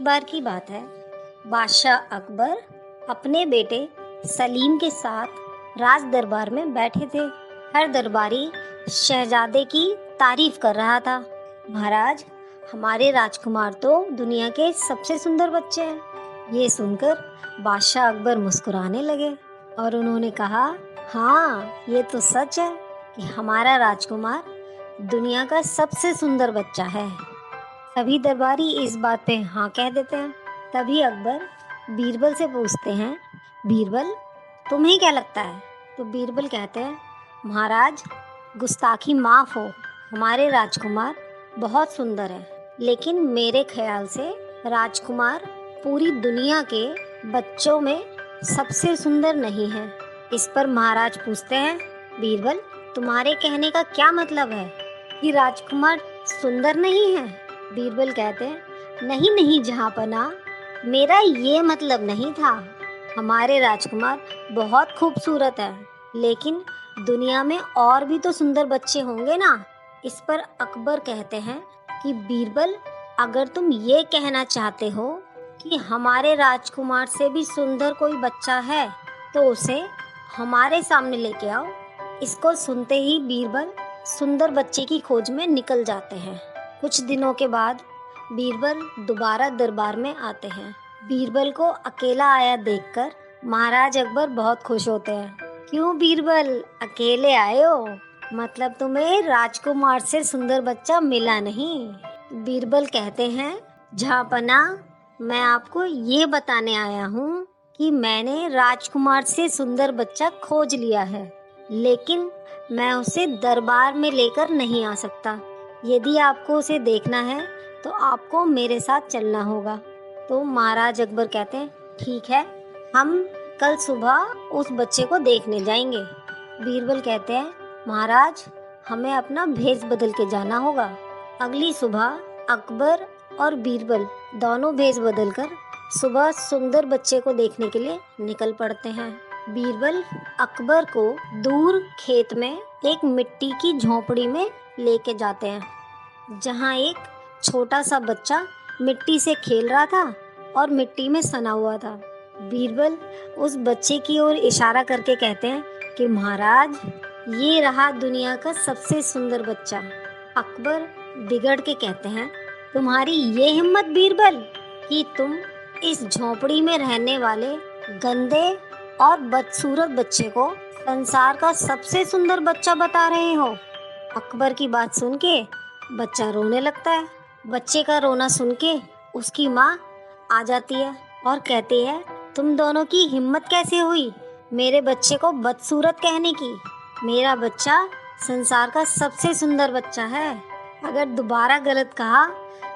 एक बार की बात है, बादशाह अकबर अपने बेटे सलीम के साथ राज दरबार में बैठे थे। हर दरबारी शहजादे की तारीफ कर रहा था। महाराज, हमारे राजकुमार तो दुनिया के सबसे सुंदर बच्चे हैं। ये सुनकर बादशाह अकबर मुस्कुराने लगे और उन्होंने कहा, हाँ, ये तो सच है कि हमारा राजकुमार दुनिया का सबसे सुंदर बच्चा है। सभी दरबारी इस बात पे हाँ कह देते हैं। तभी अकबर बीरबल से पूछते हैं, बीरबल, तुम्हें क्या लगता है? तो बीरबल कहते हैं, महाराज, गुस्ताखी माफ हो, हमारे राजकुमार बहुत सुंदर है, लेकिन मेरे ख्याल से राजकुमार पूरी दुनिया के बच्चों में सबसे सुंदर नहीं है। इस पर महाराज पूछते हैं, बीरबल, तुम्हारे कहने का क्या मतलब है कि राजकुमार सुंदर नहीं है? बीरबल कहते हैं, नहीं नहीं जहाँपनाह, मेरा ये मतलब नहीं था। हमारे राजकुमार बहुत खूबसूरत है, लेकिन दुनिया में और भी तो सुंदर बच्चे होंगे ना। इस पर अकबर कहते हैं कि बीरबल, अगर तुम ये कहना चाहते हो कि हमारे राजकुमार से भी सुंदर कोई बच्चा है, तो उसे हमारे सामने लेके आओ। इसको सुनते ही बीरबल सुंदर बच्चे की खोज में निकल जाते हैं। कुछ दिनों के बाद बीरबल दोबारा दरबार में आते हैं। बीरबल को अकेला आया देखकर महाराज अकबर बहुत खुश होते हैं। क्यों बीरबल, अकेले आए हो? मतलब तुम्हें राजकुमार से सुंदर बच्चा मिला नहीं? बीरबल कहते हैं, जहाँपनाह, मैं आपको ये बताने आया हूँ कि मैंने राजकुमार से सुंदर बच्चा खोज लिया है, लेकिन मैं उसे दरबार में लेकर नहीं आ सकता। यदि आपको उसे देखना है तो आपको मेरे साथ चलना होगा। तो महाराज अकबर कहते हैं, ठीक है, हम कल सुबह उस बच्चे को देखने जाएंगे। बीरबल कहते हैं, महाराज, हमें अपना भेष बदल के जाना होगा। अगली सुबह अकबर और बीरबल दोनों भेष बदलकर सुबह सुंदर बच्चे को देखने के लिए निकल पड़ते हैं। बीरबल अकबर को दूर खेत में एक मिट्टी की झोंपड़ी में लेके जाते हैं, जहाँ एक छोटा सा बच्चा मिट्टी से खेल रहा था और मिट्टी में सना हुआ था। बीरबल उस बच्चे की ओर इशारा करके कहते हैं कि महाराज, ये रहा दुनिया का सबसे सुंदर बच्चा। अकबर बिगड़ के कहते हैं, तुम्हारी ये हिम्मत बीरबल कि तुम इस झोंपड़ी में रहने वाले गंदे और बदसूरत बच्चे को संसार का सबसे सुंदर बच्चा बता रहे हो। अकबर की बात सुन के बच्चा रोने लगता है। बच्चे का रोना सुन के उसकी माँ आ जाती है और कहती है, तुम दोनों की हिम्मत कैसे हुई मेरे बच्चे को बदसूरत कहने की? मेरा बच्चा संसार का सबसे सुंदर बच्चा है। अगर दोबारा गलत कहा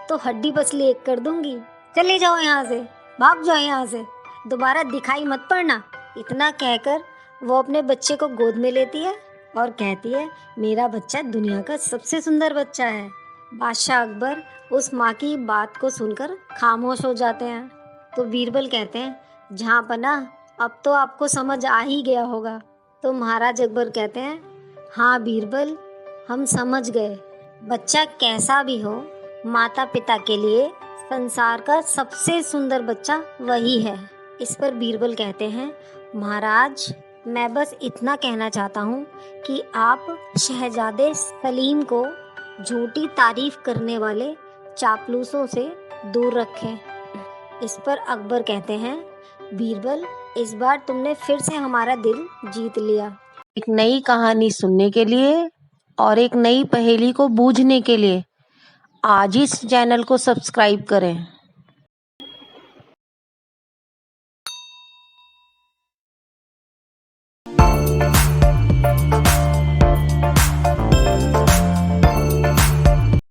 तो हड्डी पसली एक कर दूंगी। चले जाओ यहाँ से, भाग जाओ यहाँ से, दोबारा दिखाई मत पड़ना। इतना कहकर वो अपने बच्चे को गोद में लेती है और कहती है, मेरा बच्चा दुनिया का सबसे सुंदर बच्चा है। बादशाह अकबर उस माँ की बात को सुनकर खामोश हो जाते हैं। तो बीरबल कहते हैं, जहाँपनाह, अब तो आपको समझ आ ही गया होगा। तो महाराज अकबर कहते हैं, हाँ बीरबल, हम समझ गए। बच्चा कैसा भी हो, माता पिता के लिए संसार का सबसे सुंदर बच्चा वही है। इस पर बीरबल कहते हैं, महाराज, मैं बस इतना कहना चाहता हूँ कि आप शहजादे सलीम को झूठी तारीफ करने वाले चापलूसों से दूर रखें। इस पर अकबर कहते हैं, बीरबल, इस बार तुमने फिर से हमारा दिल जीत लिया। एक नई कहानी सुनने के लिए और एक नई पहेली को बूझने के लिए आज इस चैनल को सब्सक्राइब करें।